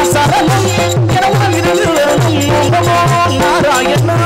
சரணம் நமோ நாராயணா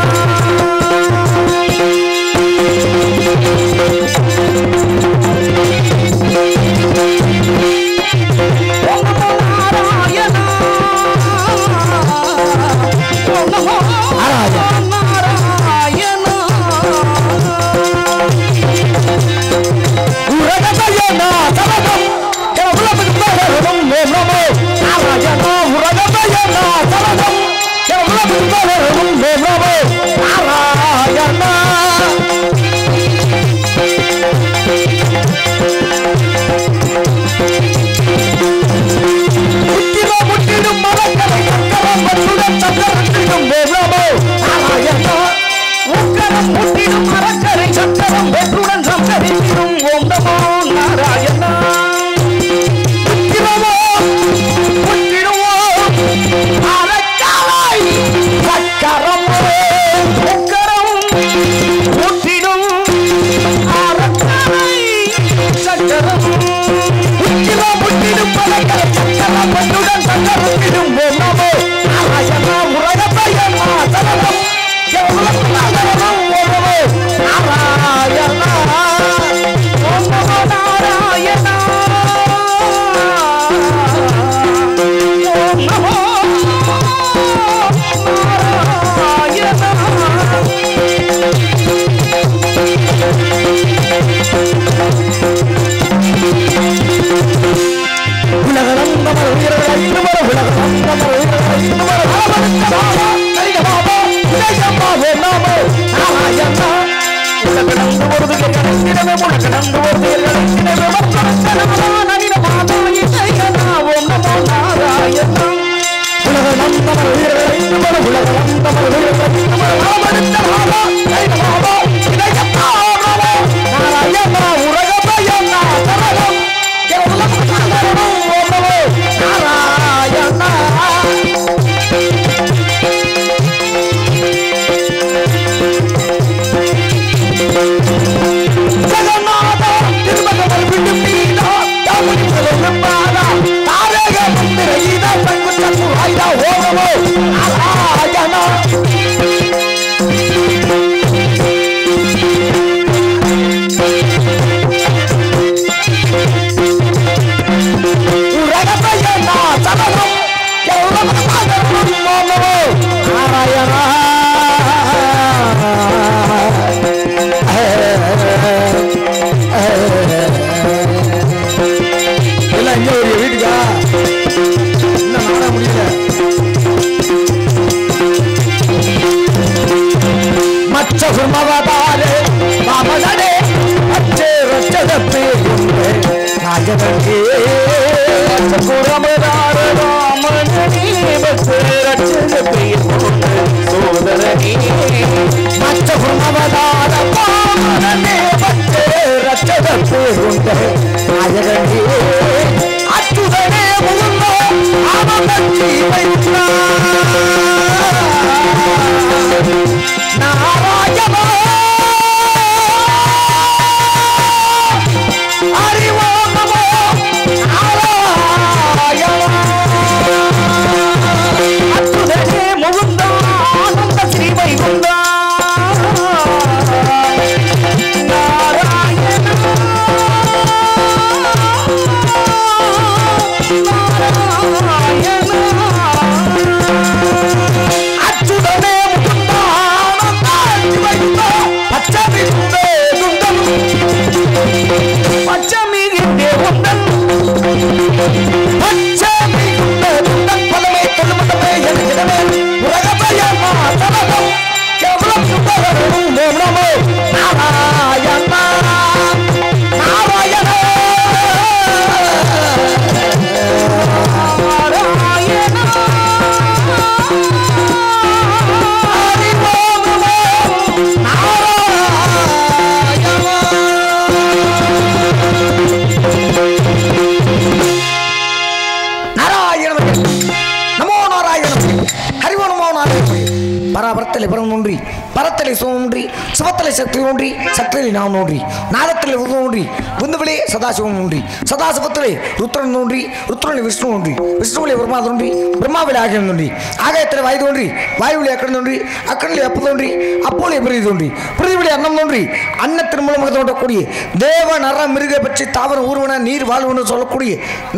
சிவத்திலே சிவமொன்றி சிவத்திலே சக்தி ஒன்றி சக்தியிலே நாம் ஒன்றி நாதத்திலே ஒன்றி விந்துவிலே சதாசிவம் ஒன்றி சதாசிவத்திலே ருத்ரன் ஒன்றி ருத்ரனில் விஷ்ணு ஒன்றி விஷ்ணுவிலே பிரம்மா தோன்றி பிரம்மாவிலே ஆகியம் தோன்றி ஆகாயத்திலே வாயு தோன்றி வாயுவிலே அக்கன் தோன்றி அக்கனிலே அப்பு தோன்றி அப்போலே பிரிதி தோன்றி பிரிதிவிலே அன்னம் தோன்றி அன்னத்தின் மூலமாக தோன்றக்கூடிய தேவ நர மிருக பற்றி தாவர ஊர்வன நீர் வாழ்வன சொல்லக்கூடிய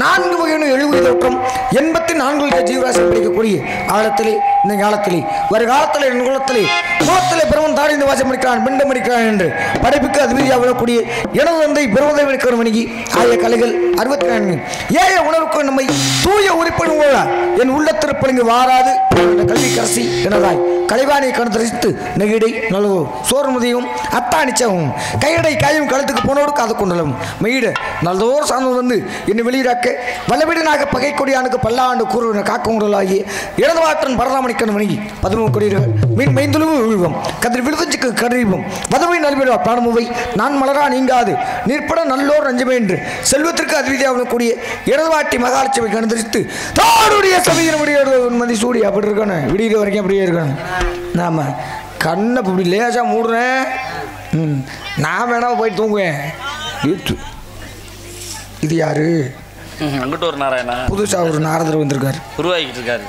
4 வகையான 70 தோற்றம் 84 ஜீவராசி படிக்கக்கூடிய ஆழத்திலே இந்த காலத்திலே வருகாலத்திலே என் குலத்திலே குலத்திலே பெருமன் தாடி வாசம் முடிக்கிறான் பிண்டம் முடிக்கிறான் என்று படைப்புக்கு அதிபதியாக விடக்கூடிய எனது தந்தை பெருமதை விடுக்கிற மணிக்கு ஆய கலைகள் 64 ஏய உணவுக்கு நம்மை தூய உறுப்பின் என் உள்ளத்திருப்பலிங்கு வாராது கல்வி கரசி எனதாய் கலைவாணியை கணத்தரித்து நெகிடை நல்லதோ சோர்முதியும் அத்தானிச்சவும் கையடை காயும் கழுத்துக்கு போனோடு காது கொண்டலும் மெய்டு நல்லதோர் சார்ந்து வந்து என்னை வெளியிடாக்க வல்லவிடனாக பகை கொடியானுக்கு பல்லாண்டு கூறுவன காக்கங்களாகி இடதுவாற்றன் பரதாமணிக்கன் மணிக்கு 13 கொடியர்கள் மீன் மைந்துழுவு விழுவம் கதிர் விழுதுஞ்சுக்கு கருவிவும் வதவை நல்விடுவா பிராணமுவை நான் மலரா நீங்காது நீர்ப்பட நல்லோர் நஞ்சமே என்று செல்வத்திற்கு அதிவிதியாக கூடிய இடதுவாட்டி மகாலட்சுமி கணத்தரித்து தாருடைய சபையின் மதி சூடி அப்படி இருக்கானே விடிய வரைக்கும் அப்படியே இருக்கானு நாம கண்ணை இப்படி லேசாக மூடுறேன் நான் வேணாம போய் தூங்குவேன் இது யாரு அங்கிட்ட ஒரு நாராயணா புதுசா ஒரு நாரதர் வந்திருக்காரு உருவாகிட்டு இருக்காரு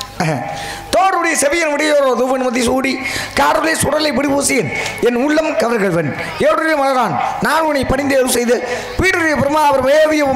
தோடுடைய செவியன் முடியோரோ தூவன் மதி சூடி காருடைய சுடலை பிடிபூசியன் என் உள்ளம் கவர்கள்வன் ஏழுடைய மலரான் நான் உன்னை பணிந்து அருள் செய்து பீடுடைய பிரம்மா அவர் மேவிய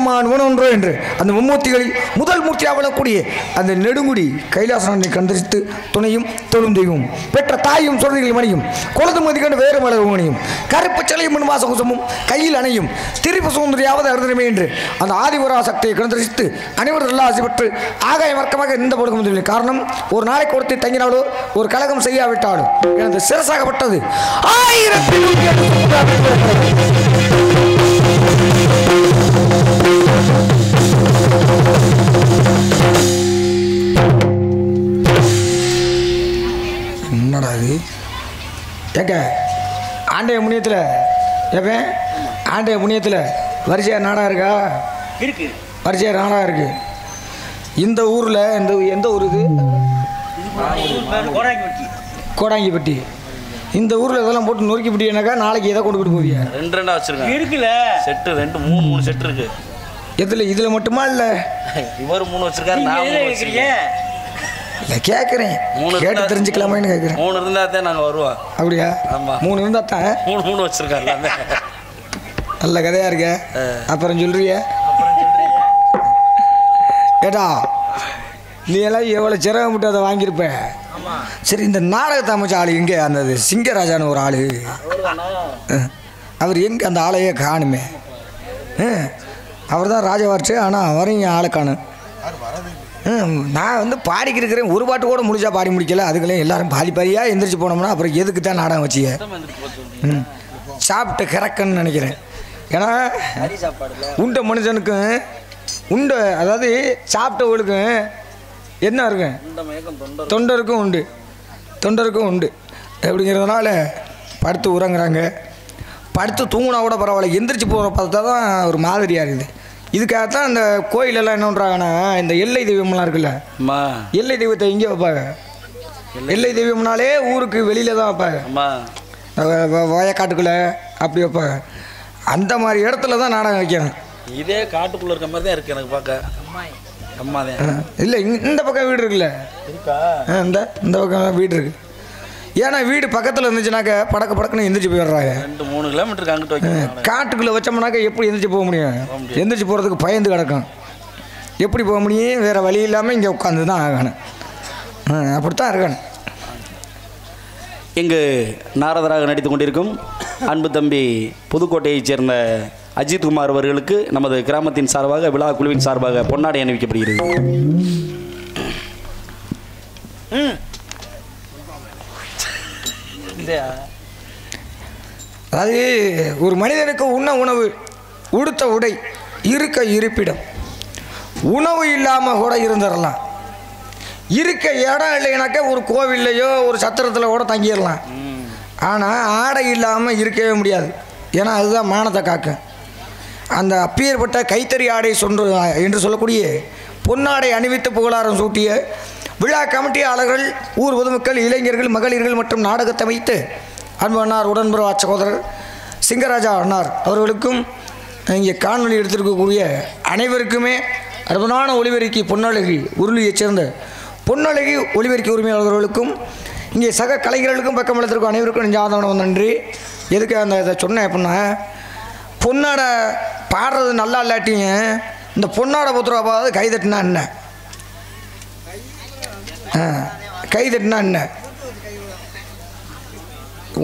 ஒன்றோ என்று அந்த மும்மூர்த்திகளில் முதல் மூர்த்தியாக விளக்கூடிய அந்த நெடுங்குடி கைலாசனை கண்டறித்து துணையும் தொழுந்தையும் பெற்ற தாயும் சுடலைகள் மணியும் கொழுது மதிக்கண்டு வேறு மலர் மணியும் கருப்பு சிலையும் முன்வாச குசமும் கையில் அணையும் திரிப்பு சுதந்திரியாவது அருந்தனமே என்று அந்த ஆதிபுரா சக்தியை கண்டறித்து அனைவரும் எல்லாம் ஆசை பெற்று ஆகாய வர்க்கமாக இந்த கொடுக்க முடியவில்லை. காரணம் ஒரு நாளை கொடுத்து தங்கினாலோ ஒரு கழகம் செய்யாவிட்டாலும் எனது சிரசாகப்பட்டது 1000 என்னடா இது ஏங்க ஆண்டைய முனியத்தில் ஏப்பேன் ஆண்டைய முனியத்தில் வரிசையாக நாடா இருக்கா இருக்கு வரிசையாக நாடா இருக்கு இந்த ஊரில் எந்த ஊர் இது கோடாங்கிப்பட்டி இந்த ஊரில் இதெல்லாம் போட்டு நொறுக்கிப்பட்டினாக்கா நாளைக்கு எதை கொண்டுக்கிட்டு போவியா 2 வச்சிருக்கேன் இருக்குல்ல செட்டு 3 செட்டு இருக்கு இதில் மட்டுமா இல்லை இவர் 3 வச்சிருக்காரு நான் 3 வச்சிருக்கேன் இல்லை கேட்குறேன் கேட்டு தெரிஞ்சுக்கலாமான்னு கேட்குறேன் 3 இருந்தால் தான் நாங்கள் வருவோம் அப்படியா ஆமாம் 3 இருந்தால் தான் 3 வச்சிருக்காரு நல்ல கதையாக இருக்க அப்புறம் சொல்றிய ஏடா நீ எல்லாம் எவ்வளோ சிரமம் விட்டு அதை வாங்கியிருப்ப சரி இந்த நாடகத்தை அமைச்ச ஆள் எங்கே அந்த சிங்கராஜான்னு ஒரு ஆள் அவர் எங்கே அந்த ஆளையே காணுமே அவர் தான் ராஜவார்ச்சு ஆனால் அவரையும் ஆளை காணும் நான் வந்து பாடிக்கிட்டு இருக்கிறேன் ஒரு பாட்டு கூட முடிச்சா பாடி முடிக்கல அதுக்கெல்லாம் எல்லாரும் பாதியாக எந்திரிச்சு போனோம்னா அப்புறம் எதுக்கு தான் நாடகம் வச்சிய சாப்பிட்டு கிறக்கன்னு நினைக்கிறேன் ஏன்னா உண்ட மனுஷனுக்கும் அதாவது சாப்பிட்டவங்களுக்கும் என்ன இருக்கும் தொண்டருக்கும் உண்டு அப்படிங்கிறதுனால படுத்து உறங்குறாங்க படுத்து தூங்கினா கூட பரவாயில்ல எந்திரிச்சு போகிற பார்த்தா தான் ஒரு மாதிரியாக இருக்குது இதுக்காகத்தான் அந்த கோயிலெல்லாம் என்ன பண்ணுறாங்கன்னா இந்த எல்லை தெய்வம்லாம் இருக்குல்ல எல்லை தெய்வத்தை இங்கே வைப்பாங்க எல்லை தெய்வம்னாலே ஊருக்கு வெளியில் தான் வைப்பாங்க வயக்காட்டுக்குள்ளே அப்படி வைப்பாங்க அந்த மாதிரி இடத்துல தான் நாடகம் வைக்கணும் இதே காட்டுக்குள்ளே இருக்க மாதிரி தான் இருக்குது எனக்கு பார்க்க அம்மா தான் இல்லை இந்த பக்கம் வீடு இருக்குல்ல இருக்கா இந்த பக்கம் வீடு இருக்குது ஏன்னா வீடு பக்கத்தில் இருந்துச்சுனாக்க படக்குன்னு எந்திரிச்சு போயிடுறாங்க 2-3 கிலோமீட்டருக்கு அங்கிட்டு வைக்கணும் காட்டுக்குள்ளே வச்சோம்னாக்க எப்படி எந்திரிச்சு போக முடியும் எந்திரிச்சு போகிறதுக்கு பயந்து கிடக்கும் எப்படி போக முடியும் வேறு வழி இல்லாமல் இங்கே உட்காந்து தான் ஆகணும் அப்படித்தான் இருக்கணும் இங்கு நாரதராக நடித்து கொண்டிருக்கும் அன்பு தம்பி புதுக்கோட்டையைச் சேர்ந்த அஜித்குமார் அவர்களுக்கு நமது கிராமத்தின் சார்பாக விழா குழுவின் சார்பாக பொன்னாடை அணிவிக்கப்படுகிறது. அதாவது ஒரு மனிதனுக்கு உண்ண உணவு, உடுத்த உடை, இருக்க இருப்பிடம். உணவு இல்லாமல் கூட இருந்துடலாம். இருக்க இடம் இல்லைனாக்கா ஒரு கோவில்லையோ ஒரு சத்திரத்தில் கூட தங்கிடலாம். ஆனால் ஆடை இல்லாமல் இருக்கவே முடியாது. ஏன்னா அதுதான் மானத்தை காக்கும். அந்த அப்பேற்பட்ட கைத்தறி ஆடை என்று சொல்லக்கூடிய பொன்னாடை அணிவித்து புகழாரம் சூட்டிய விழா கமிட்டியாளர்கள், ஊர் பொதுமக்கள், இளைஞர்கள், மகளிர்கள் மற்றும் நாடகத்தை வைத்து அன்பு அண்ணார் உடன்புற சகோதரர் சிங்கராஜா அண்ணார் அவர்களுக்கும் இங்கே காணொலி எடுத்திருக்கக்கூடிய அனைவருக்குமே அற்புதமான ஒளிபெருக்கி பொன்னழகி உருளியைச் சேர்ந்த பொன்னழகி ஒளிபெருக்கி உரிமையாளர்களுக்கும் இங்கே சக கலைஞர்களுக்கும் பக்கம் வளர்த்திருக்கும் அனைவருக்கும் நெஞ்சாதவனம் நன்றி. எதுக்கு அந்த இதை சொன்னேன் அப்படின்னா, பொன்னாடை பாடுறது நல்லா இல்லாட்டிங்க இந்த பொன்னாடை புத்துருவாப்பாவது கைதட்டினா என்ன, கைதட்டினா என்ன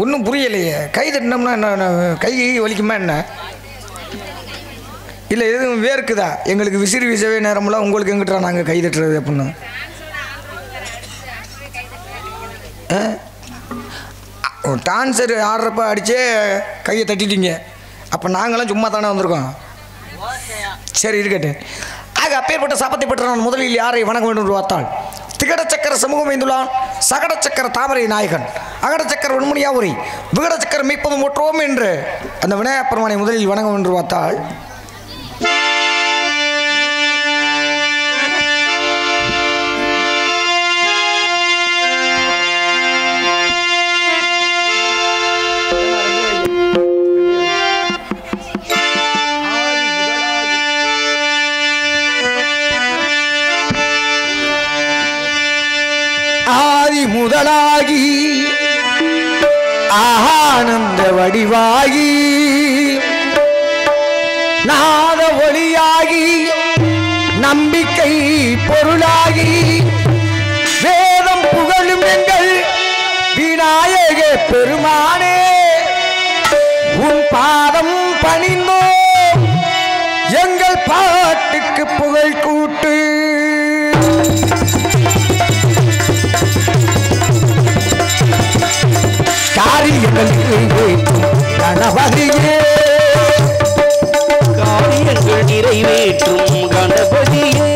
ஒன்றும் புரியலையே. கைதட்டினோம்னா என்ன, கை வலிக்குமா என்ன, இல்லை எதுவும் வேர்க்குதா? எங்களுக்கு விசிறி வீசவே நேரமெல்லாம் உங்களுக்கு எங்கிட்டா நாங்கள் கைதட்டுறது அப்படின்னு டான்ஸர் ஆடுறப்ப அடித்தே கையை தட்டிட்டீங்க. அப்போ நாங்களாம் சும்மா தானே வந்திருக்கோம். சரி இருக்கட்டும். ஆக அப்பேற்பட்ட சாபத்தை பெற்ற நான் முதலில் யாரை வணங்க வேண்டும் என்று பார்த்தால், திகடச்சக்கர சமூகம் வைந்துள்ளான் சகடச்சக்கர தாமரை நாயகன் அகடச்சக்கர வெண்மணியாவுரை விகடச்சக்கர மீட்பதும் ஒற்றுவோம் என்று அந்த விநாயகப் பெருமானை முதலில் வணங்க வேண்டும் என்று பார்த்தால், முதலாகி ஆனந்த வடிவாகி நாத ஒளியாகி நம்பிக்கை பொருளாகி வேதம் புகழும் எங்கள் விநாயக பெருமானே, உன் பாதம் பணிந்தோ எங்கள் பாட்டுக்கு புகழ் கூட்டு. காரியங்கள் கணபதியே, காரியங்கள் நிறைவேற்றும் கணபதியே,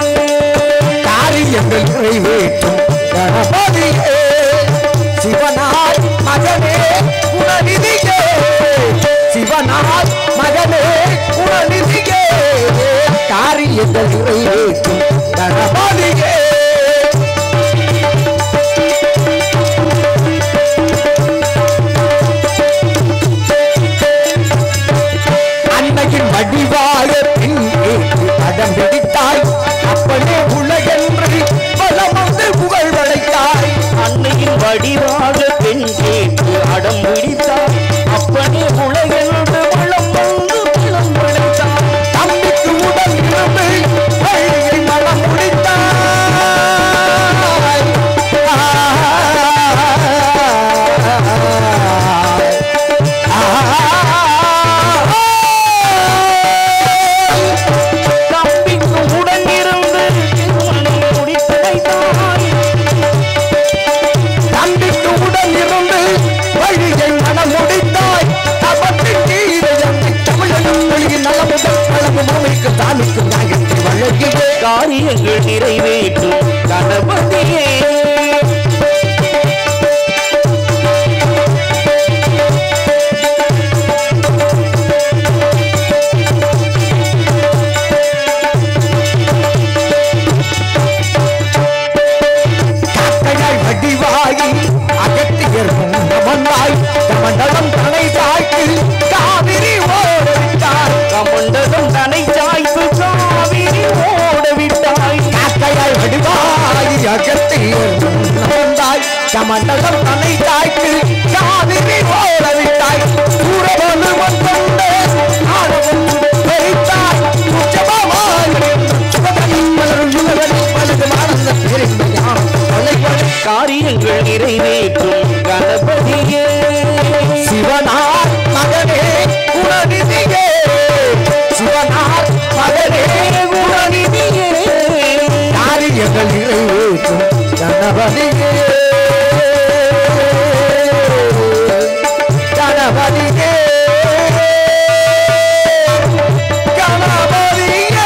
காரியங்கள் நிறைவேற்றும் கணபதியே, சிவனார் மகனே குணநிதியே, சிவனார் மகனே குணநிதியே, காரியங்கள் நிறைவேற்றும் கணபதியே. வடிவாக பின் அடம் பிடித்தாய், அப்பனே உலகென்று பலம் வந்து புகழ் வளைத்தாய். அன்னையின் வடிவாக பெண் கேட்டு அடம் பிடித்தாய், அப்பனே உலகென்று பலம் வந்து பலம் வளைத்தாய். தம்பிக்கு உடல் இருந்து வழியை மனம் முடித்தாய். காரியங்கள் நிறைவேற்றும் கணபதியே, வடிவாகி அகத்தியர்க்கும் நமந்தாய் கமண்டலம் தனை சாய்க்கு காவிரி ஓடவிட்டாய், கமண்டலம் தனை சாய்க்கு காவிரி ஓடவிட்டாய். காக்கையாய் வடிவாகி அகத்தியர்க்கும் நமந்தாய் கமண்டலம் தனை சாய்க்கு காவிரி ஓடவிட்டாய், சூரபலு வந்தொண்டு ஆடவும் வைத்தாய், உச்சபமாய் சுபதனின் மலரும் யுகவனின் பலது ஆனந்த பெருமையாம் கொலைவனை. காரியங்கள் நிறைவேற்றும் கணபதியே, சிவனார் மகனே குணநிதியே, சிவனார் மகனே குணநிதியே, காரியங்கள் நிறைவேற்றும் கணபதியே, கணபதியே, கணபதியே.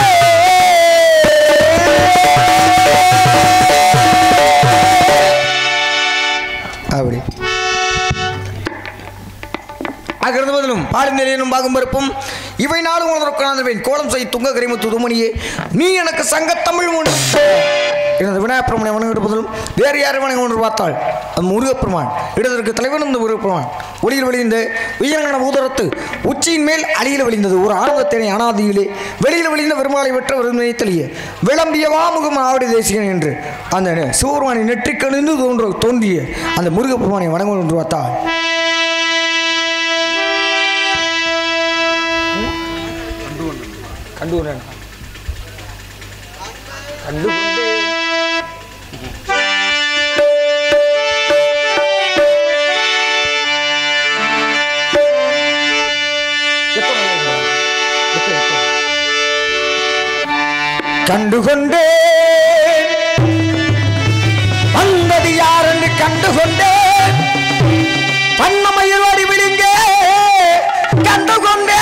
அப்படி அகிருந்த பதிலும் பாலிந்தேனும் பாகும் பருப்பும் இவை நாளும் உணர்வுக்கான கோலம் செய் துங்க கரிமுத்து துமணியே, நீ எனக்கு சங்கத்தமிழ் எனது விநாயகப்பெருமானை வணங்கிடுவதிலும் வேறு யாரை வணங்கி ஒன்று பார்த்தால் அது முருகப்பெருமான், இடத்திற்கு தலைவன் இந்த முருகப்பெருமான். ஒளியில் விழிந்த உயரங்கன ஊதரத்து உச்சியின் மேல் அழியில் விழிந்தது ஒரு ஆனந்தத்தினை அனாதியிலே வெளியில் விழிந்த பெருமாளை வெற்ற ஒரு நினைத்தலிய விளம்பிய வாமுகம் ஆவடி தேசிகன் என்று அந்த சிவபெருமானை நெற்றிக்கணிந்து தோன்றிய அந்த முருகப்பெருமானை வணங்க ஒன்று பார்த்தால் கண்டு கண்டுகொண்டே வந்தது யார் என்று கண்டுகொண்டே பண்ணமையில் வடிவிடுங்க கண்டுகொண்டே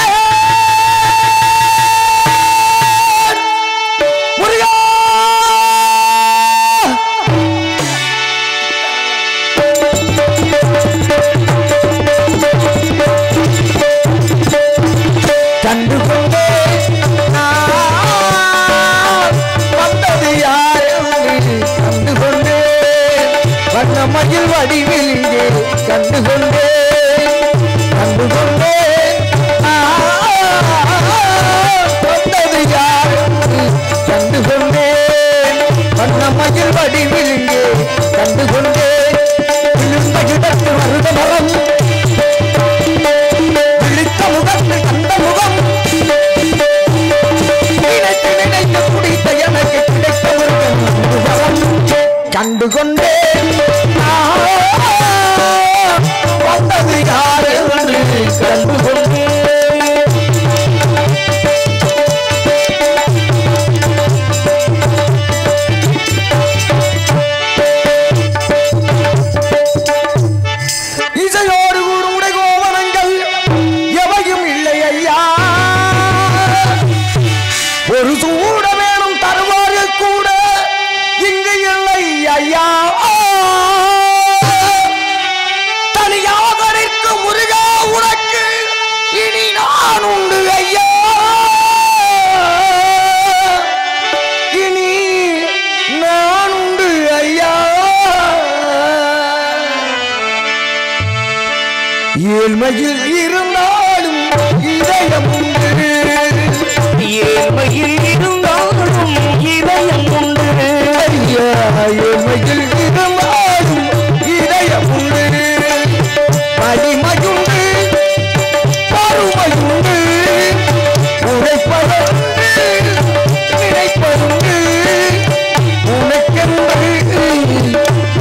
முருகா கண்டுகொண்டே மயில் வடிவில் இங்கே கண்டுகொண்டே கண்டுகொண்டே வந்தது யார் கண்டுகொண்டே வண்ண மயில் வடிவில் இங்கே கண்டுகொண்டே விழுந்த இடத்து மருத மரம் விழித்த முகத்து கண்ட முகம் நினைத்து நினைத்து குடித்த எனக்கு கிடைத்த முருகன் கண்டுகொண்டே வந்தது யார் என்று கண்டுகொண்டே இசையோடு கூடும் உடைகோவனங்கள் எவையும் இல்லை ஐயா ஒரு சூட வேணும் தருவார்கள் கூட இங்கு இல்லை ஐயா தனியாக நிற்கும் முருகா உனக்கு இனி நான் உண்டு ஐயா இனி நான் உண்டு ஐயா ஏழ்மையில் இருந்தாலும் இதயம் உண்டு ஏழ்மையில் இருந்தாலும் இதயம் உண்டு ஐயா ஏழ்மையில் இருந்தாலும் இதயம் உண்டு வலிமையுண்டு பருமையுண்டு உழைப்பதுண்டு நினைப்பதுண்டு உனக்கென்று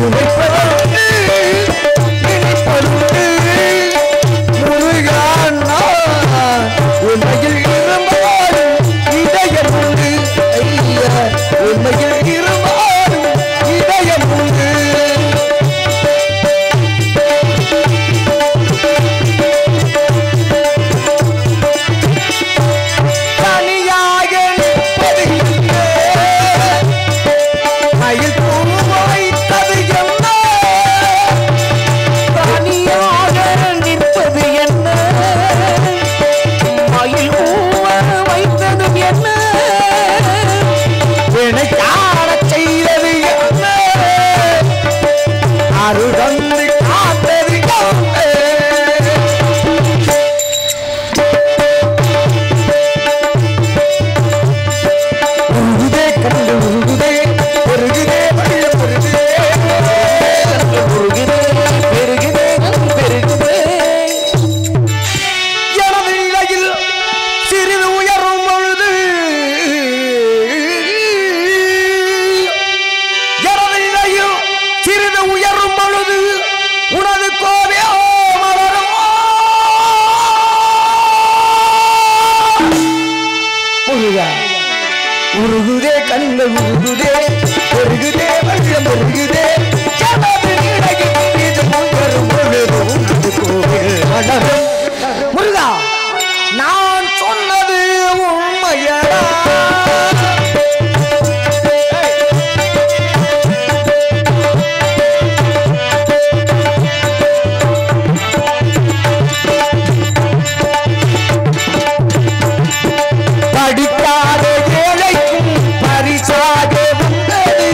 உழைப்பதுண்டு நினைப்பதுண்டு முருகானா உண்மையில் இருந்தாலும் இதயம் உண்டு ஐயா உண்மையில் இருந்தாலும் இதயம் உண்டு தனியாக நிற்பது என்ன மயில் பூ வைத்தது என்ன தனியாக நிற்பது என்ன மயில் பூ வைத்தது என்ன எனக்கான செய்தது என்ன அருகந்து காத்தது உருகுதே கண்டு உருகுதே பெருகுதே வெள்ளம் பெருகுதே உருகுதே பெருகுதே பெருகுதே எனது நிலையில் சிறிது உயரும் பொழுது எனது நிலையில் சிறிது உயரும் பொழுது உனது கோவே மலரும் முருகா உருகுதே கண்கள் உருகுதே பெருகுதே வெள்ளம் பெருகுதே எனது நிலையில் சிறிது உயரும் பொழுது உனது கோவில் மலரும் முருகா நான் சொன்னது உண்மையடா படிக்காத ஏழைக்கும் பரிசாக வந்தது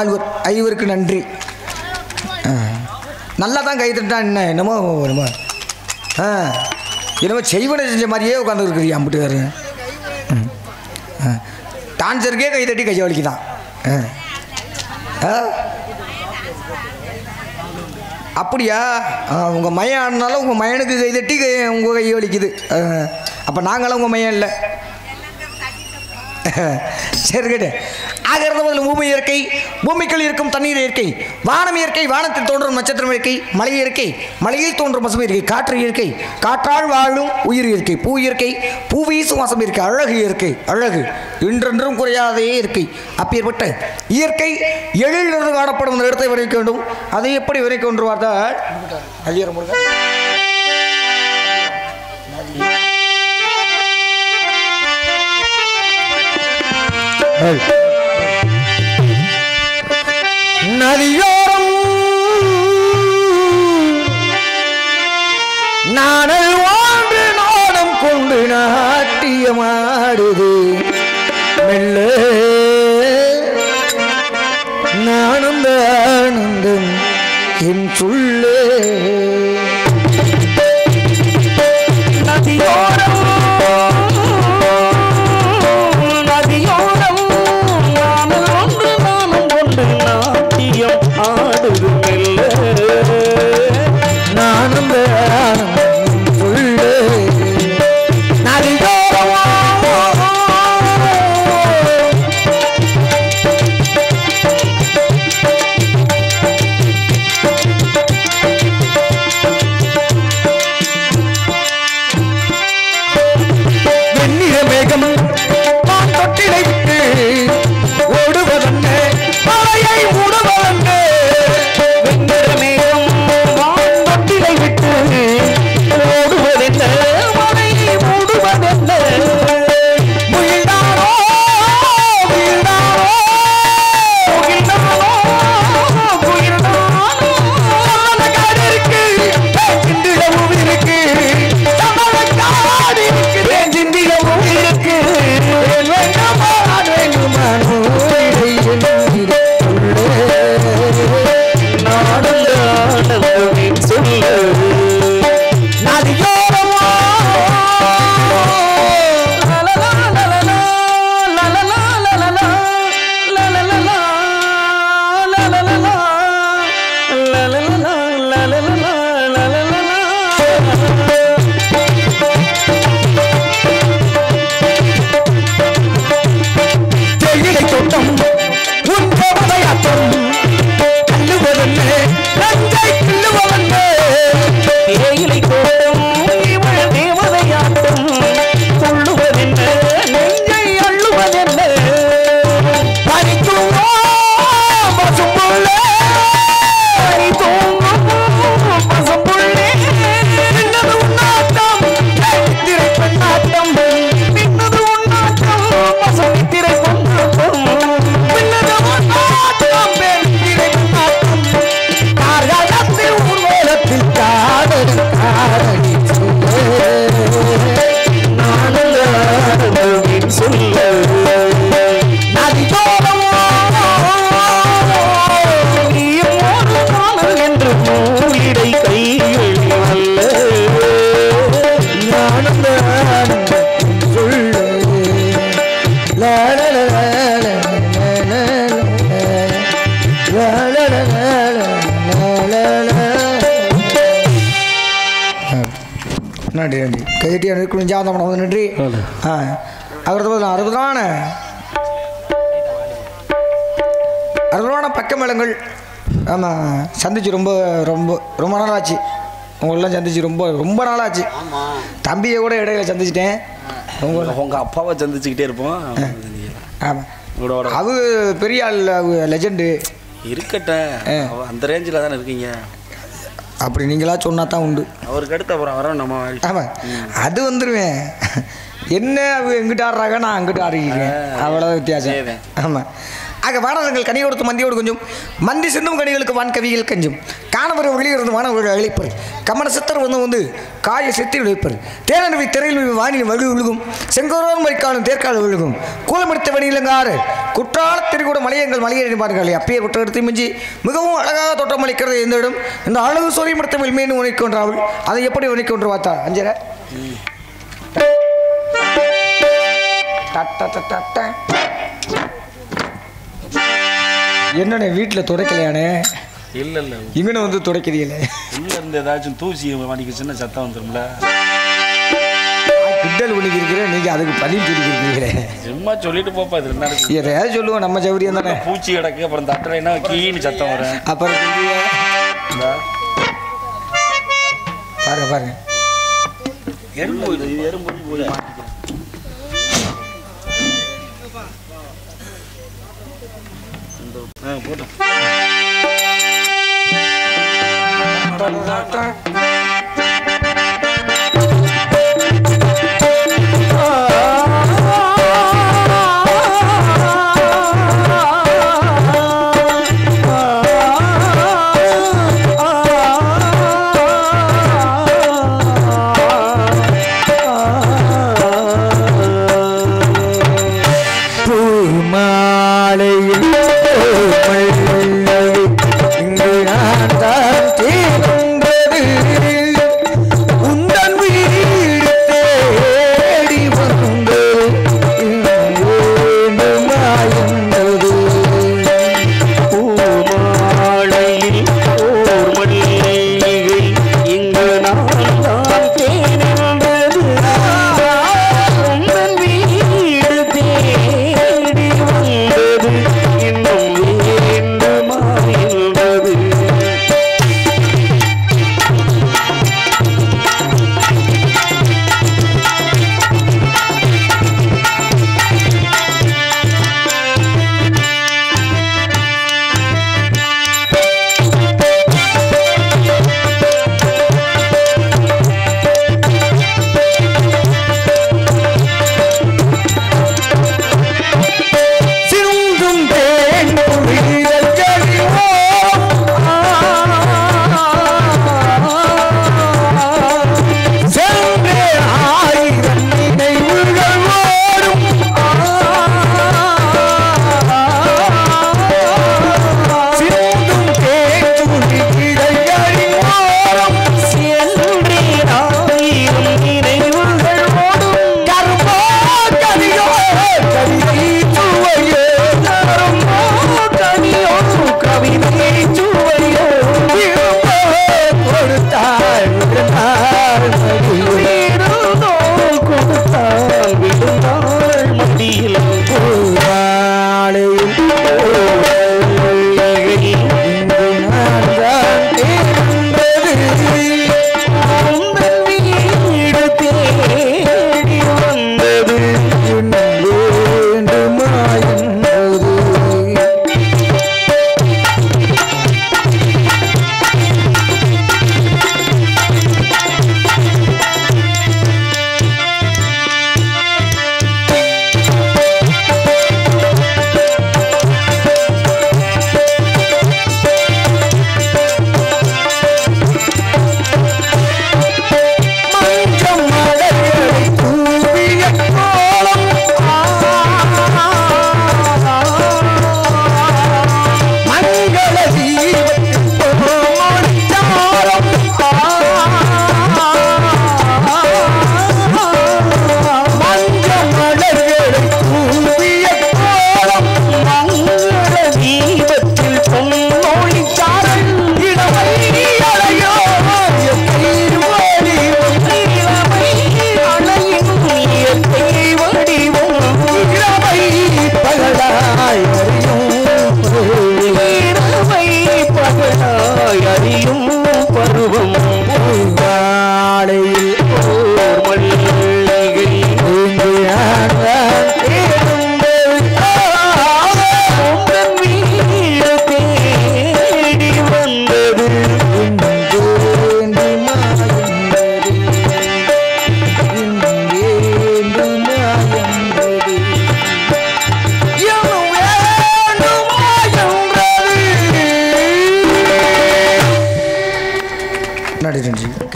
வாழ்வர். ஐவருக்கு நன்றி. நல்லா தான் கை தட்டான். என்னமோ என்னமோ செய்வனை செஞ்ச மாதிரியே உட்காந்துருக்குது அம்பிட்டு வேறு. டான்ஸருக்கே கை தட்டி கையை வலிக்குதான். அப்படியா? உங்கள் மையம் ஆடினாலும் உங்கள் மையனுக்கு கை தட்டி உங்கள் கையை வலிக்குது. அப்போ நாங்களும் உங்கள் மையம் இல்லை. சரி கேட்டு ஆகிறது முதல்ல பூமி இயற்கை, பூமிக்குள் இருக்கும் தண்ணீர் இயற்கை, வானம் இயற்கை, வானத்தில் தோன்றும் நட்சத்திரம் இயற்கை, மலை இயற்கை, மலையில் தோன்றும் பசுமை இயற்கை, காற்று இயற்கை, காற்றால் வாழும் உயிர் இயற்கை, பூ இயற்கை, பூ வீசும் வாசம் இயற்கை, அழகு இயற்கை, அழகு இன்றென்றும் குறையாதே இயற்கை. அப்பேற்பட்ட இயற்கை எழிலிருந்து காணப்படும் இடத்தை விரைக்க வேண்டும். அதை எப்படி விரைக்க ஒன்று பார்த்தால் நதியோரம் நானல் வாழ்ந்து நாடம் கொண்டு நாட்டியமாடுது மெல்ல நானந்த ஆனந்தம் என் சொல்லே. நதியோரம் நன்றி நன்றி கையட்டி அனுப்பிக்கும் ஜாதம் நன்றி. அற்புதமான பக்க மேளங்கள். ஆமாம், சந்திச்சு ரொம்ப ரொம்ப ரொம்ப நாளாச்சு. உங்களெல்லாம் சந்திச்சு ரொம்ப ரொம்ப நாளாச்சு. தம்பியை கூட இடையில சந்திச்சிட்டேன். உங்கள் அப்பாவை சந்திச்சுக்கிட்டே இருப்போம். ஆமாம், அது பெரிய ஆள், லெஜெண்டு இருக்கட்டும். அந்த ரேஞ்சில் தானே இருக்கீங்க. அப்படி நீங்களா சொன்னா தான் உண்டு. அவருக்கு அடுத்து அப்புறம் வரோம் நம்ம. ஆமாம், அது வந்துடுவேன். என்ன அவங்க எங்கிட்ட ஆடுறாங்க, நான் அங்கிட்ட ஆடிக்கிறேன், அவ்வளோ வித்தியாசம். ஆமாம், ஆக வானரங்கள் கனி கொடுத்து மந்தியோடு கொஞ்சம் மந்தி சிந்தும் கனிகளுக்கு வான் கவிகள் கஞ்சும் காணவர் வெளியிருந்து வானவர்கள் அழைப்பர் கமன சித்தர் வந்து காய செத்தி உழைப்பர் தேனவி திரையில் வானில் வலு விழுகும் செங்கோரோன் மறிக்காலும் தேர்கால் விழுகும் கூலமெடுத்த வணியிலங்காறு குற்றால திரிகூட மலையங்கள் மலையை பாருங்கள் அப்பயே குற்றத்தை மிஞ்சி மிகவும் அழகாக தோற்றம் அளிக்கிறது இந்த இடம் இந்த அழகு சூரியமடுத்த மெல்மேனு உனைக்கொன்றாள் அதை எப்படி உனைக்கொன்று பார்த்தா அஞ்சரை என்னண்ணே வீட்டில் துடைக்கலையானே இல்லை இல்லை இங்கன்னு வந்து துடைக்கிறீங்களே உள்ள இருந்து ஏதாச்சும் தூசி மணிக்கு சின்ன சத்தம் வந்துடும்ல கிண்டல் பண்ணிக்கிறீங்களே நீங்கள் அதுக்கு பதில் சொல்லிக்கிறீங்களே சும்மா சொல்லிட்டு போப்பா இது இருந்தாலும் எதையாவது சொல்லுவோம் நம்ம சௌரியம் தானே பூச்சி கிடக்கு அப்புறம் தட்டுறேன்னா கீன்னு சத்தம் வரும் அப்புறம் பாருங்க பாருங்க எறும்பு எறும்பு போய் போட்டோம் இங்கு நான் தான் தீர்ந்தது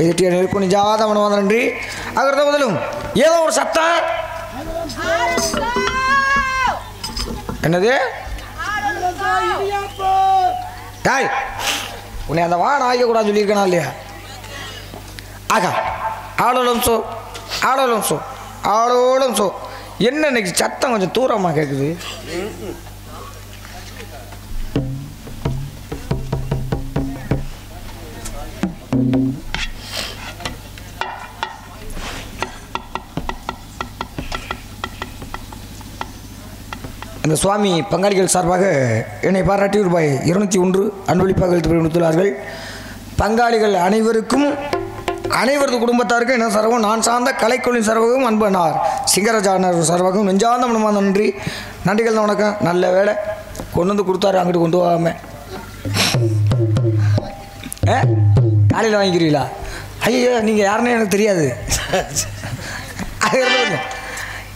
கைதட்டிய நெருப்பு நிஜாத மனமாத நன்றி. அகிருத முதலும் ஏதோ ஒரு சத்தம். என்னது? டாய் உன்னை அந்த வான் ஆகக்கூடாது சொல்லியிருக்கேனா இல்லையா? ஆகா ஆளோலம் சோ ஆளோலம் சோ ஆளோலம் சோ. என்ன இன்னைக்கு சத்தம் கொஞ்சம் தூரமாக கேட்குது? இந்த சுவாமி பங்காளிகள் சார்பாக என்னை பாராட்டி ரூபாய் 201 அன்பளிப்பாக கொடுத்துள்ளார்கள். பங்காளிகள் அனைவருக்கும் அனைவரது குடும்பத்தாருக்கும் என்ன சார்பாகவும் நான் சார்ந்த கலைக்கொழின் சார்பாகவும் அன்பனார் சிங்கராஜானர் சார்பாகவும் நெஞ்சார்ந்த மனமான நன்றி. நன்றிகள் தான் வணக்கம். நல்ல வேலை கொண்டு வந்து கொடுத்தாரு, அங்கிட்டு கொண்டு போகாமல். காலையில் வாங்கிக்கிறீங்களா? ஐயோ நீங்கள் யாருன்னு எனக்கு தெரியாது.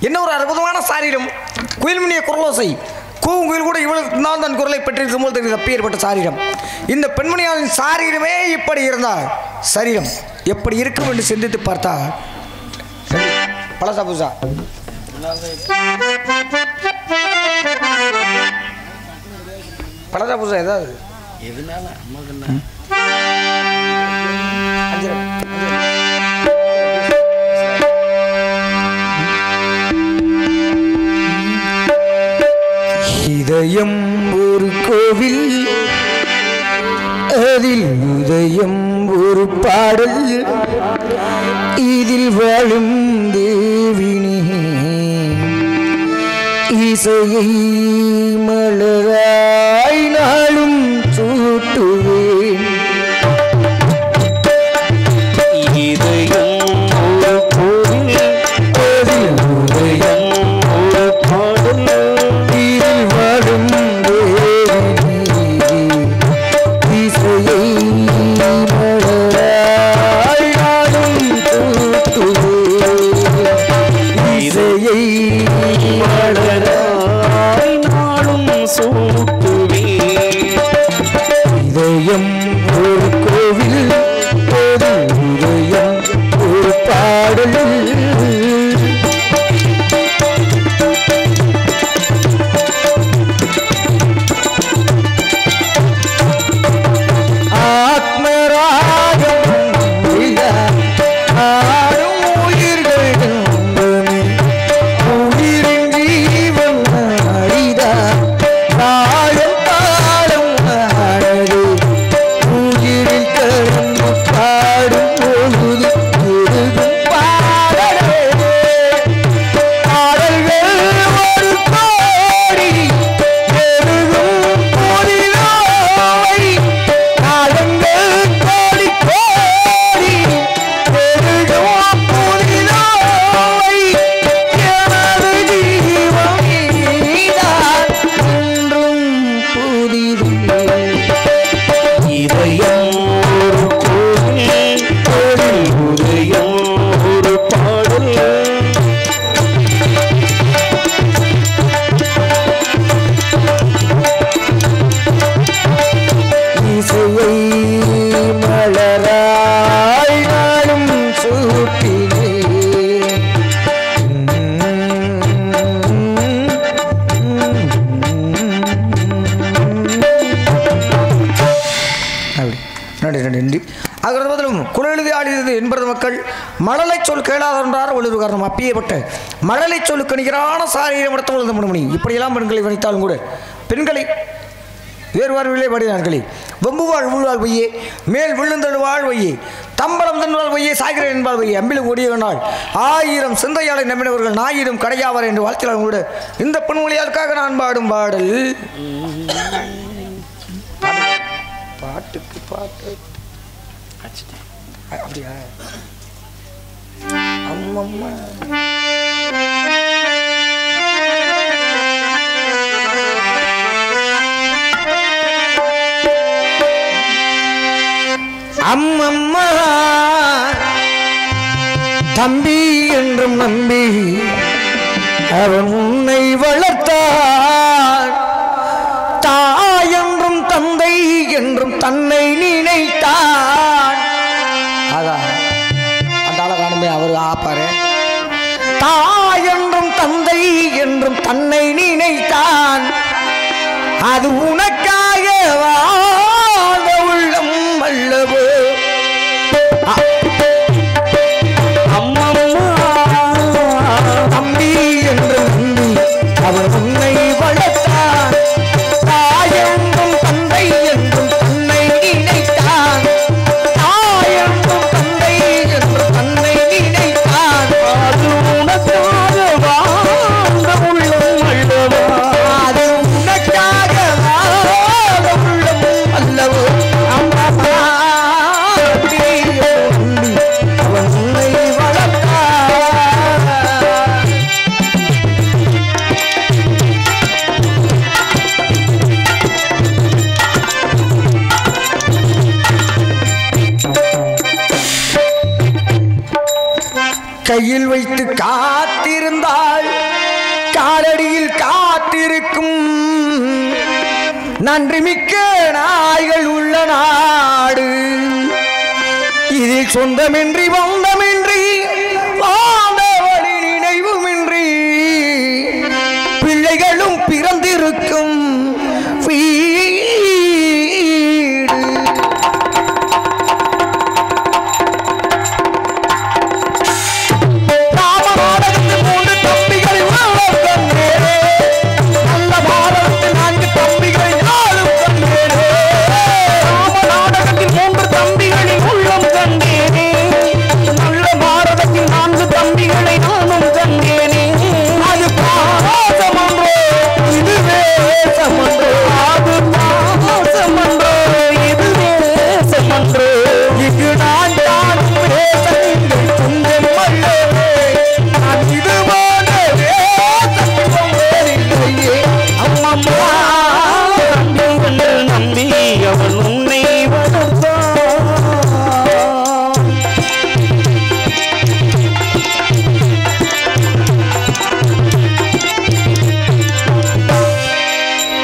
என்ன ஒரு அற்புதமான சாரீரம், குயில்மணிய குரலோசை கூவும் குயில் கூட இவ்வளவு நான் தன் குரலை பெற்றிருக்கும் போது தெரியுது அப்பேற்பட்ட சாரீரம். இந்த பெண்மணியாளின் சாரீரமே இப்படி இருந்தால் சரீரம் எப்படி இருக்கும் என்று சிந்தித்து பார்த்தா பழசா புதுசா பழசா புதுசா ஏதாவது இதயம் ஒரு கோவில், அதில் உதயம் ஒரு பாடல், இதில் வாழும் தேவினி இசையை மலராய் நாளும் சூட்டுவேன். இதயம் ஒரு கோவில், அதில் உதயம் ஒரு பாடல், இதயம் ஒரு கோவில், இதயம் ஒரு பாடல், குழலெழுதி ஆடியது என்பது மக்கள் மழலை சொல் கேளாதென்றார் ஒரு காரணம். அப்பேற்பட்ட மழலை சொல்லுக்கு நிகரான சாரீரம் எடுத்து மணி இப்படியெல்லாம் பெண்களை வணித்தாலும் கூட பெண்களை வேறு வாழ்விலே பாடினார்களே. வெம்புவாழ் ஊழ்வாழ் வையே, மேல் விழுந்தழுவாழ் வையே, தம்பரம் தன்வாழ் வையே, சாகிறேன் என்பாள் வையே, அம்பிலும் ஒடியவனால் 1000 சிந்தையாளை நம்பினவர்கள் 1000 கடையாவார் என்று வாழ்த்தினாலும் கூட இந்த பெண்மொழியாளுக்காக நான் பாடும் பாடல். பாட்டுக்கு பாட்டு அப்படியா? அம்மம்மா அம்மம்மா தம்பி என்றும் நம்பி அவன் உன்னை வளர்த்தார். தாய் என்றும் தந்தை என்றும் தன்னை நினைத்தான். அதான் பாரு. தாய் என்றும் தந்தை என்றும் தன்னை நினைத்தான். அது உனக்காக வாழ்ந்த உள்ளம் அல்லவோ. தம்பி என்று நம்பி அவன் உன்னை வளர்த்தான். தாய் என்றும் தந்தை என்றும் தன்னை நினைத்தான். தாய் என்றும் தந்தை என்றும் தன்னை நினைத்தான். அது உனக்காக வாழ்ந்த உள்ளம் அல்லவோ. அது உனக்காக வாழ்ந்த உள்ளம் அல்லவோ. அவன் உன்னை கையில் வைத்து காத்திருந்தால் காலடியில் காத்திருக்கும் நன்றி மிக்க நாய்கள் உள்ள நாடு. இதில் சொந்தமின்றி பந்தமின்றி வாழ்ந்தவழி நினைவுமின்றி பிள்ளைகளும் பிறந்திருக்கும்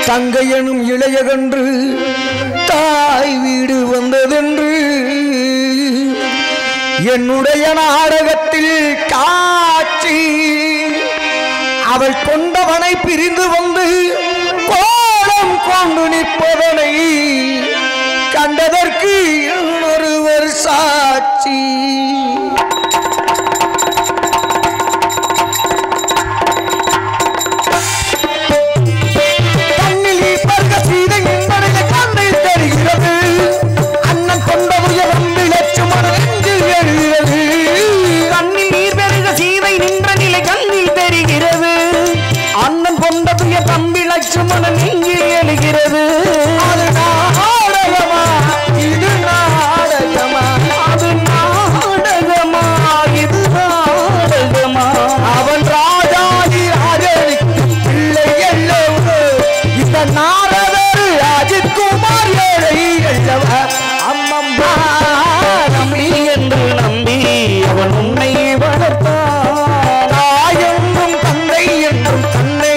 தங்கையனும் இளையகன்று தாய் வீடு வந்ததென்று என்னுடைய நாடகத்தில் காட்சி. அவள் கொண்டவனை பிரிந்து வந்து கோலம் கொண்டு நிற்பதனை கண்டதற்கு இன்னொருவர் சாட்சி. தம்பி லட்சுமணன் இங்கே எழுகிறது. அது நாடகமா இது நாடகமா. அது நாடகமா இது நாடகமா. அவன் ராஜாதி ராஜனுக்கு பிள்ளை அல்லவோ. இந்த நாரதர் ராஜகுமார் ஏழை அல்லவா. அம்மம்மா நம்பி என்று நம்பி அவன் உன்னை வளர்த்தான். தாய் என்றும் தந்தை என்றும் தன்னை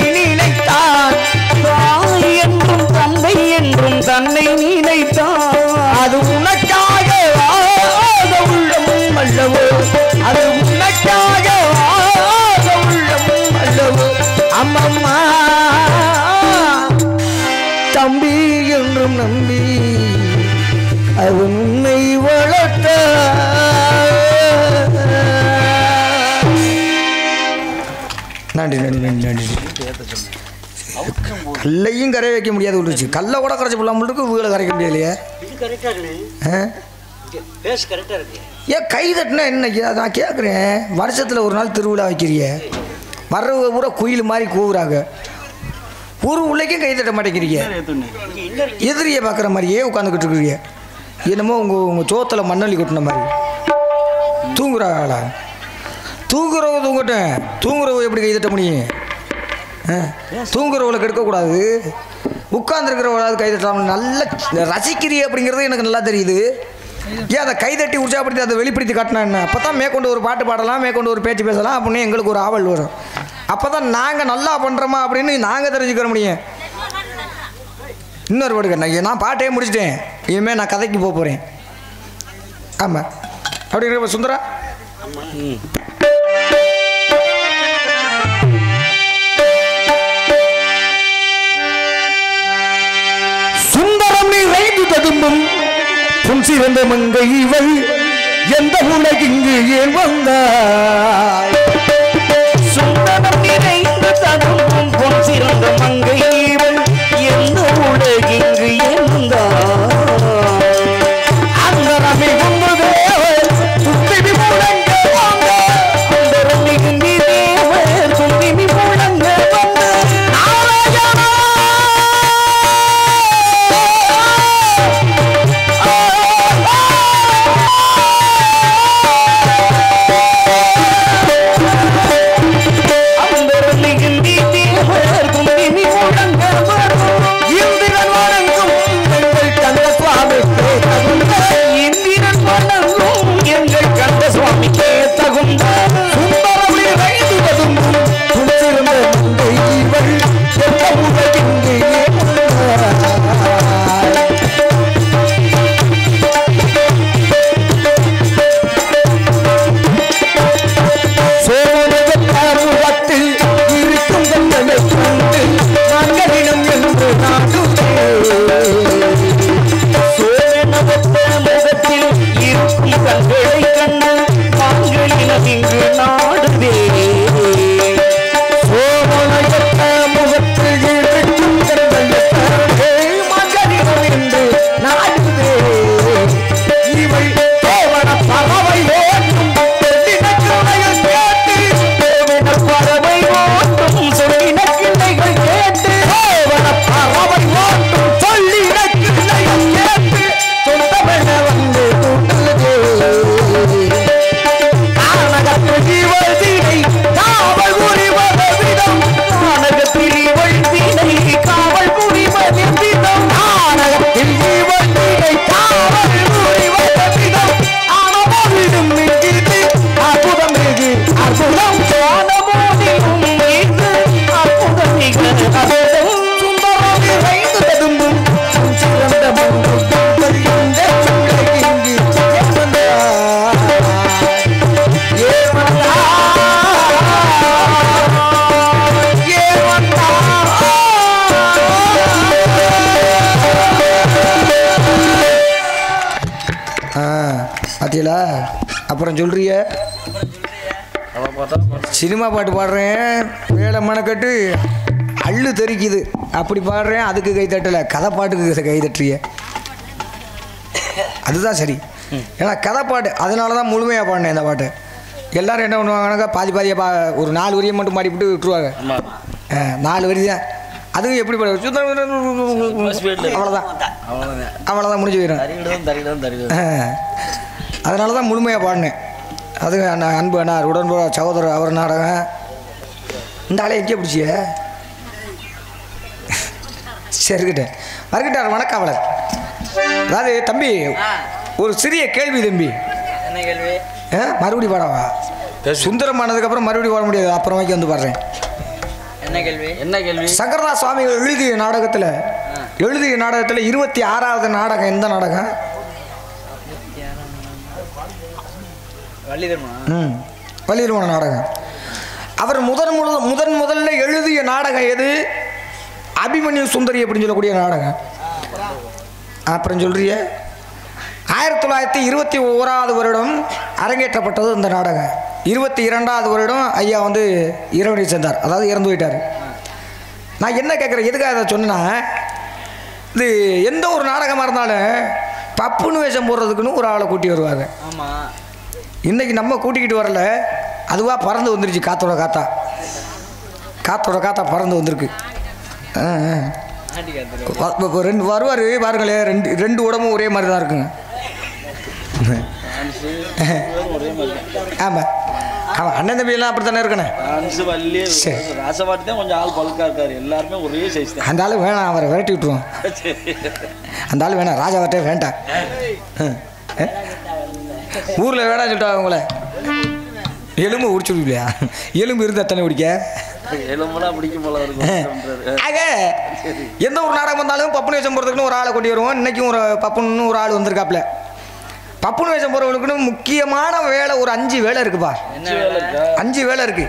தன்னை நினைத்தான். அது உனக்காக வாழ்ந்த உள்ளம் அல்லவோ. அது உனக்காக வாழ்ந்த உள்ளம் அல்லவோ. அம்மம்மா தம்பி என்றும் நம்பி அவன் உன்னை வளர்த்த. நன்றி நன்றி நன்றி நன்றி. கல்லையும் கரை வைக்க முடியாது விட்டுருச்சு. கல்லை கூட கரைச்சி போடலாமலுக்கு வீடை கரைக்க முடியலையே. ஏன் கை தட்டினா என்ன நான் கேட்குறேன். வருஷத்தில் ஒரு நாள் திருவிழா வைக்கிறிய வர்றவங்க பூரா குயில் மாதிரி கூவுறாங்க. ஒரு உள்ளைக்கும் கை தட்ட மாட்டேங்கிறீங்க. எதிரியை பார்க்குற மாதிரியே உட்காந்துக்கிட்டு இருக்கிறீங்க. என்னமோ உங்கள் சோத்தில் மண்ணள்ளி கொட்டின மாதிரி தூங்குறாங்களா. தூங்குறவங்க தூங்கட்டேன். தூங்குறவங்க எப்படி கை தட்ட முடியும்? தூங்குறவளை கெடுக்கக்கூடாது. உட்கார்ந்துருக்கிறவளாவது கை தட்டாமல் நல்லா ரசிக்கிறீ அப்படிங்கிறது எனக்கு நல்லா தெரியுது. ஏன் அதை கைதட்டி உற்சாகப்படுத்தி அதை வெளிப்படுத்தி காட்டினா என்ன? அப்போ தான் மேற்கொண்டு ஒரு பாட்டு பாடலாம், மேற்கொண்டு ஒரு பேச்சு பேசலாம் அப்படின்னு எங்களுக்கு ஒரு ஆவல் வரும். அப்போ தான் நாங்கள் நல்லா பண்ணுறோமா அப்படின்னு நாங்கள் தெரிஞ்சுக்கிற முடியும். இன்னொரு பாடுங்க, நான் பாட்டையே முடிச்சிட்டேன், இனிமேல் நான் கதைக்கு போக போகிறேன். ஆமாம் அப்படிங்கிறப்ப சுந்தரா சிறந்த மங்கை இவள் எந்த உலகிங்கு ஏன் வந்தாய் சுந்தரம் நிறைந்த தனமும் பொன் சிறந்த மங்கை இவள் எந்த உலகிங்கு ஏன் வந்தாய் அந்த நம்பி உண்ணுதேவர் தும்பிவி முழங்க வந்த சுந்தரம் மிகுந்தி தேவர் தும்பிமி முழங்க வந்த நாராயணா சுந்தரம் மிகுந்தி தேவர் தும்பிமி முழங்க வரும் இந்திரன் வணங்கும் எங்கள் கந்த சுவாமிக்கு தகுந்த இந்திரன் வணங்கும் எங்கள் கந்த சுவாமிக்கே தகுந்த சுந்தரமொழி ரைந்து பதும்பும் துணிசிறந்த மங்கை இவள் எந்த உலகிங்கு ஏன் வந்தாய் சோழகத்தில் இருக்கும் கண்களை கண்டு மங்களிடம் என்று நாடுவே சோழனவத்த முகத்தில் இருக்கும் கண்களை கண்டு மாங்களினம் இங்கு நாடுவே சோழகத்த முகத்தில் இருக்கும் கண்களை கண்டு மங்களிடம் என்று நாடுவே இவள் தோவன பறவை ஓட்டும் தென்னினக்கிளையில் கேட்டு தேவன பறவை ஓட்டும் சொல்லின கிளைகள் கேட்டு தோவன பறவை ஓட்டும் சொல்லினக்கிளையில் கேட்டு சொந்தமென வந்து கூட்டுதே ஆனகத்தில் இவள் தினை காவல் புரிவத விதம் நாடகத்தில் இவள் வீணை காவல் புரிவதின் விதம் ஆனகத்தில் இவள் தினை காவல் புரிவத விதம் ஆனபோதிலும் மிகுதி அற்புதம் மிகு அற்புதம் வானமோதிலும் இங்கு அற்புதம் மிக அற்புதம் சுந்தரமி ரைந்து ததும்பும் சிறந்த மங்கை இந்த உலகிங்கு ஏன் வந்தாய்? ஏன் வந்தாய்? ஏன் வந்தாய்? பாத்தீங்களா அப்புறம் சொல்றிய சினிமா பாட்டு பாடுறேன் வேலை மனக்கட்டு அள்ளு தெரிக்குது அப்படி பாடுறேன் அதுக்கு கை தட்டலை கதை பாட்டுக்கு கை தட்டுறிய அதுதான் சரி ஏன்னா கதை பாட்டு அதனால தான் முழுமையாக பாடினேன் இந்த பாட்டு எல்லாரும் என்ன பண்ணுவாங்கன்னாக்கா பாதி பாதியாக ஒரு 4 வரியை மட்டும் பாடிவிட்டு விட்டுருவாங்க 4 வரி தான் அதுவும் எப்படி பாடு அவ்வளோதான் அவ்வளோதான் முடிஞ்சு போயிடும் அதனால தான் முழுமையாக பாடினேன் அது அன்பு அண்ணார் உடன்பட சகோதரர் அவர் நாடகம் இந்த ஆளை எங்கே பிடிச்சிய சரிக்கிட்ட வருகிட்டார் வணக்காவலர் அதாவது தம்பி ஒரு சிறிய கேள்வி தம்பி என்ன கேள்வி மறுபடி பாடவா சுந்தரமானதுக்கப்புறம் மறுபடி பாட முடியாது அப்புறமாக்கி வந்து பாடுறேன் என்ன கேள்வி என்ன கேள்வி சங்கரதாஸ் சுவாமிகள் எழுதிய நாடகத்தில் 26வது நாடகம் எந்த நாடகம் வள்ளிதர்மன நாடகம் அவர் முதல்ல எழுதிய நாடகம் எது அபிமன்யு சுந்தரி அப்படின்னு சொல்லக்கூடிய நாடகம் அப்புறம் சொல்றிய 1921வது வருடம் அரங்கேற்றப்பட்டது இந்த நாடகம் 22வது வருடம் ஐயா வந்து இறைவனை சேர்ந்தார் அதாவது இறந்து போயிட்டார் நான் என்ன கேட்குறேன் எதுக்காக அதை சொன்னா இது எந்த ஒரு நாடகமாக இருந்தாலும் பப்புன்னு வேஷம் போடுறதுக்குன்னு ஒரு ஆளை கூட்டி வருவாங்க ஆமாம் இன்றைக்கி நம்ம கூட்டிக்கிட்டு வரல அதுவாக பறந்து வந்துருச்சு காற்றோட காற்றா பறந்து வந்திருக்கு ரெண்டு வருவார் பாருங்களே ரெண்டு உடம்பும் ஒரே மாதிரி தான் இருக்குங்க ஆமாம் ஆமாம் அண்ணன் தம்பியெல்லாம் அப்படி தானே இருக்கண்ணே கொஞ்சம் ஆள் பல்கா இருக்காரு எல்லாருமே ஒரே சைஸ் தான் அந்த ஆள் வேணாம் அவரை விரட்டி விட்டுருவோம் அந்த ஆள் வேணாம் ராஜாவட்டே வேண்டாம் ஊரில் வேணாம் சொல்லிட்டா அவங்கள எலும்பு உடிச்சுடுவியா எலும்பு இருந்து எத்தனை பிடிக்க எலும்புலாம் பிடிக்கும் போல இருக்கும் ஆக எந்த ஒரு நாடகம் வந்தாலும் பப்புனு வேஷம் போகிறதுக்குன்னு ஒரு ஆளை கொண்டு வருவோம் இன்றைக்கும் ஒரு பப்புன்னு ஒரு ஆள் வந்திருக்காப்புல பப்புனு வேஷம் போகிறவங்களுக்குன்னு முக்கியமான வேலை ஒரு 5 வேலை இருக்குப்பா 5 வேலை இருக்கு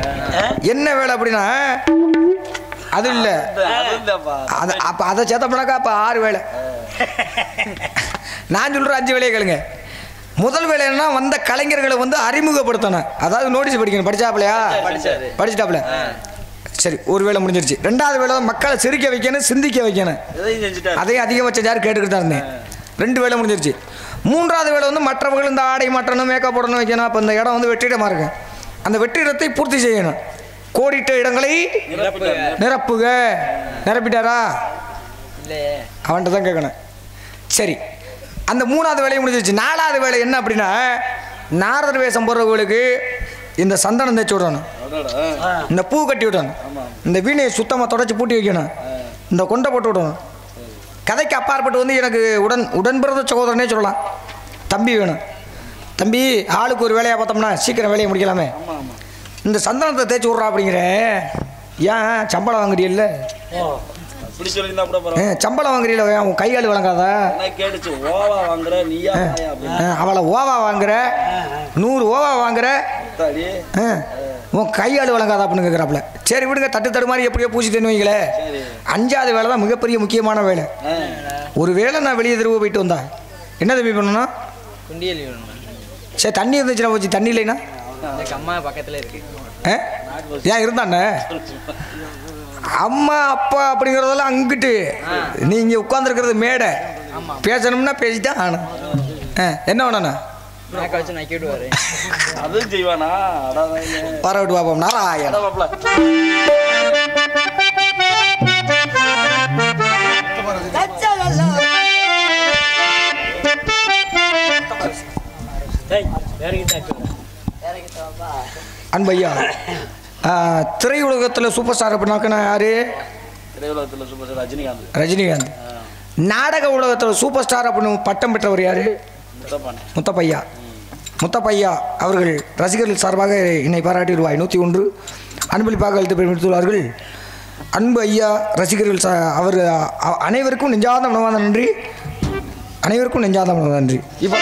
என்ன வேலை அப்படின்னா அது இல்லை அப்போ அதை சேர்த்தப்படாக்கா அப்போ 6 வேலை நான் சொல்கிற 5 வேலையை கேளுங்க. முதல் வேலை என்னன்னா வந்த கலைஞர்களை வந்து அறிமுகப்படுத்தணும். அதாவது நோட்டீஸ் படிக்கணும். படிச்சாப்லையா? படிச்சுட்டாப்ல. சரி, ஒரு வேலை முடிஞ்சிருச்சு. 2வது வேலை மக்களை சிரிக்க வைக்கணும், சிந்திக்க வைக்கணும். அதையும் அதிகபட்ச யார் கேட்டுக்கிட்டு தான் இருந்தேன். 2 வேலை முடிஞ்சிருச்சு. 3வது வேலை வந்து மற்றவர்கள் இந்த ஆடை மாற்றணும், மேக்கப் போடணும், வைக்கணும். அப்போ இந்த இடம் வந்து வெற்றிடமாக இருக்கு. அந்த வெற்றிடத்தை பூர்த்தி செய்யணும். கோடிட்ட இடங்களை நிரப்புக. நிரப்பிட்டாரா? அவன்கிட்ட தான் கேட்கணும். சரி, அந்த 3வது வேலையை முடிஞ்சிருச்சு. 4வது வேலை என்ன அப்படின்னா, நாரதர் வேஷம் போடுறவங்களுக்கு இந்த சந்தனம் தேய்ச்சி விடணும், இந்த பூ கட்டி விடணும், இந்த வீணையை சுத்தமாக தொடச்சி பூட்டி வைக்கணும், இந்த கொண்டை போட்டு விடணும். கதைக்கு அப்பாற்பட்டு வந்து எனக்கு உடன்பிறந்த சகோதரனே சொல்லலாம். தம்பி வேணும். தம்பி, ஆளுக்கு ஒரு வேலையாக பார்த்தோம்னா சீக்கிரம் வேலையை முடிக்கலாமே. இந்த சந்தனத்தை தேய்ச்சி விட்றா அப்படிங்கிற. ஏன் சம்பளம் வாங்குறீல்ல? சம்பளம் வாங்குறீல, உன் கையாளு வழங்காதா? அவளை ஓவா வாங்குற, 100 ஓவா வாங்குற, உன் கையாளு வழங்காதா அப்படின்னு கேட்குறாப்புல. சரி விடுங்க, தட்டு மாதிரி எப்படியோ பூச்சிட்டு வைங்களே. 5வது வேலை தான் மிகப்பெரிய முக்கியமான வேலை. ஒரு வேளை நான் வெளியே திரும்ப போயிட்டு வந்தா என்ன தம்பி பண்ணணும்? சரி, தண்ணி இருந்துச்சுன்னா போச்சு. தண்ணி இல்லைன்னா அம்மா பக்கத்தில் இருக்கு. ஏன் இருந்தாண்ணே? அம்மா அப்பா அப்படிங்கிறதெல்லாம் அங்கிட்டு. நீங்க உட்காந்துருக்கிறது மேடை. பேசணும்னா பேசிதான் ஆகணும். என்ன வேணா அதுவும் செய்வானா? பரவிட்டு பாப்போம். நாராயண அன்பையா, திரையுலகத்தில் சூப்பர் ஸ்டார் அப்படின்னாக்கா யாரு? திரையுலகத்தில் சூப்பர் ஸ்டார் ரஜினிகாந்த். ரஜினிகாந்த். நாடக உலகத்தில் சூப்பர் ஸ்டார் அப்படின்னு பட்டம் பெற்றவர் யாரு? முத்தப்பையா. முத்தப்பையா அவர்கள் ரசிகர்கள் சார்பாக என்னை பாராட்டி ரூபாய் 101 அன்பளிப்பாக அளித்து பெருமித்துள்ளார்கள். அன்பு ஐயா ரசிகர்கள் அவர் அனைவருக்கும் நெஞ்சார்ந்த மனமார்ந்த நன்றி. அனைவருக்கும் நெஞ்சார்ந்த மனமார்ந்த நன்றி. இப்போ